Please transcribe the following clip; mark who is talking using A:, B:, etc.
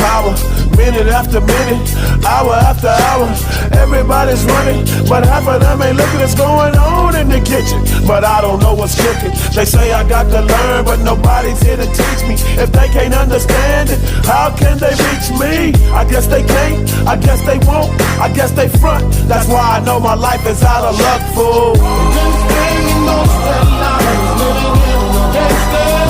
A: power. Minute after minute, hour after hour, everybody's running, but half of them ain't looking what's going on in the kitchen. But I don't know what's cooking. They say I got to learn, but nobody's here to teach me. If they can't understand it, how can they reach me? I guess they can't, I guess they won't, I guess they front. That's why I know my life is out of luck, fool.
B: Been spending most of their lives living in the gangster.